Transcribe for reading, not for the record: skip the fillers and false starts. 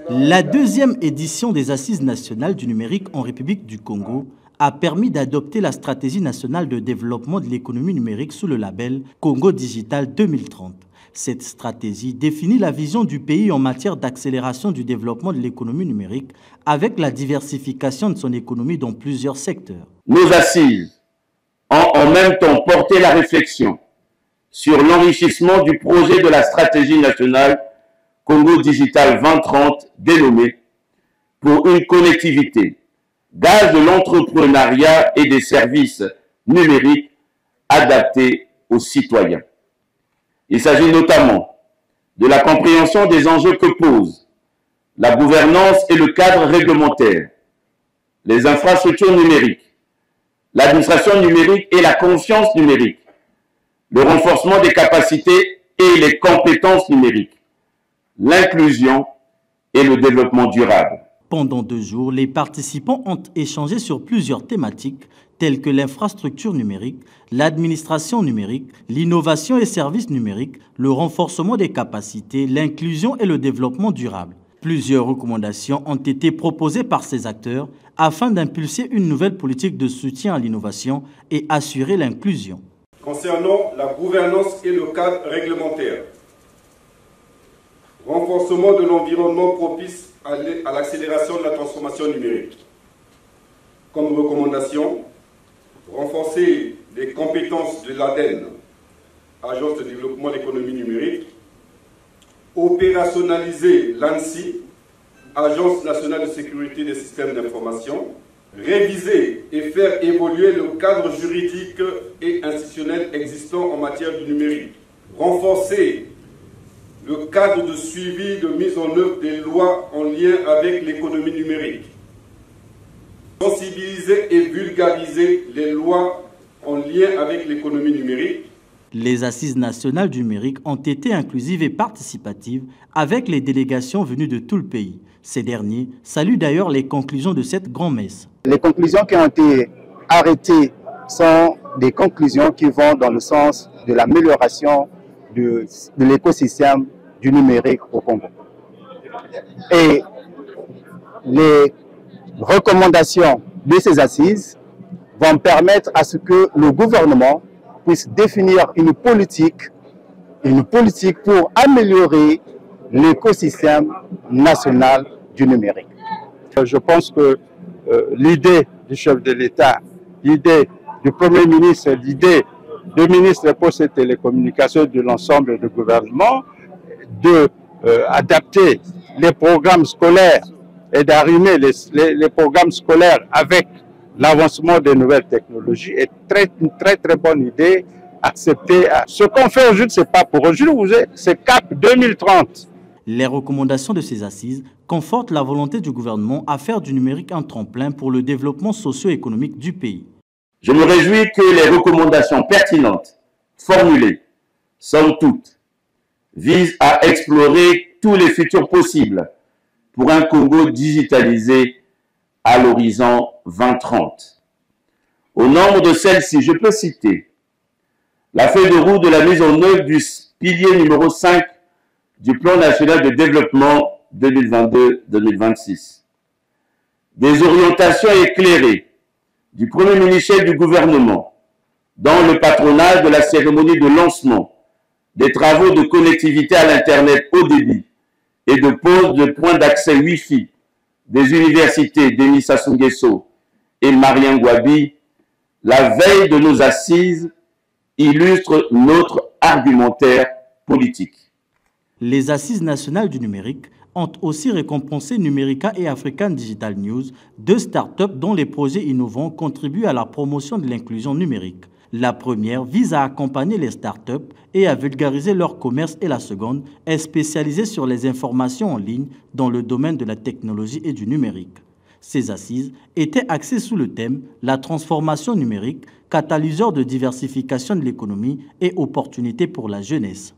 La deuxième édition des Assises nationales du numérique en République du Congo a permis d'adopter la stratégie nationale de développement de l'économie numérique sous le label Congo Digital 2030. Cette stratégie définit la vision du pays en matière d'accélération du développement de l'économie numérique avec la diversification de son économie dans plusieurs secteurs. Nos assises ont en même temps porté la réflexion sur l'enrichissement du projet de la stratégie nationale Congo Digital 2030 dénommé pour une connectivité, gage de l'entrepreneuriat et des services numériques adaptés aux citoyens. Il s'agit notamment de la compréhension des enjeux que posent la gouvernance et le cadre réglementaire, les infrastructures numériques, l'administration numérique et la confiance numérique, le renforcement des capacités et les compétences numériques, l'inclusion et le développement durable. Pendant 2 jours, les participants ont échangé sur plusieurs thématiques telles que l'infrastructure numérique, l'administration numérique, l'innovation et services numériques, le renforcement des capacités, l'inclusion et le développement durable. Plusieurs recommandations ont été proposées par ces acteurs afin d'impulser une nouvelle politique de soutien à l'innovation et assurer l'inclusion. Concernant la gouvernance et le cadre réglementaire, renforcement de l'environnement propice à l'accélération de la transformation numérique. Comme recommandation, renforcer les compétences de l'ADEN, Agence de développement de l'économie numérique, opérationnaliser l'ANSSI, Agence nationale de sécurité des systèmes d'information, réviser et faire évoluer le cadre juridique et institutionnel existant en matière du numérique, renforcer le cadre de suivi de mise en œuvre des lois en lien avec l'économie numérique, sensibiliser et vulgariser les lois en lien avec l'économie numérique. Les assises nationales du numérique ont été inclusives et participatives avec les délégations venues de tout le pays. Ces derniers saluent d'ailleurs les conclusions de cette grand-messe. Les conclusions qui ont été arrêtées sont des conclusions qui vont dans le sens de l'amélioration de l'écosystème du numérique au Congo. Et les recommandations de ces assises vont permettre à ce que le gouvernement puisse définir une politique pour améliorer l'écosystème national du numérique. Je pense que l'idée du chef de l'État, l'idée du Premier ministre, l'idée du ministre des Postes et Télécommunications de l'ensemble du gouvernement, d'adapter les programmes scolaires et d'arrimer les programmes scolaires avec l'avancement des nouvelles technologies est une très bonne idée, acceptée. Ce qu'on fait aujourd'hui, ce n'est pas pour aujourd'hui, c'est CAP 2030. Les recommandations de ces assises confortent la volonté du gouvernement à faire du numérique un tremplin pour le développement socio-économique du pays. Je me réjouis que les recommandations pertinentes formulées, somme toute, visent à explorer tous les futurs possibles pour un Congo digitalisé à l'horizon 2030. Au nombre de celles-ci, je peux citer la feuille de route de la mise en œuvre du pilier numéro 5 du plan national de développement 2022-2026, des orientations éclairées du Premier ministre du gouvernement dans le patronage de la cérémonie de lancement des travaux de connectivité à l'Internet haut débit et de pose de points d'accès Wi-Fi des universités Denis Sassou Nguesso et Marien Ngouabi, la veille de nos assises illustre notre argumentaire politique. Les assises nationales du numérique ont aussi récompensé Numérica et African Digital News, 2 startups dont les projets innovants contribuent à la promotion de l'inclusion numérique. La première vise à accompagner les startups et à vulgariser leur commerce et la seconde est spécialisée sur les informations en ligne dans le domaine de la technologie et du numérique. Ces assises étaient axées sous le thème « La transformation numérique, catalyseur de diversification de l'économie et opportunités pour la jeunesse ».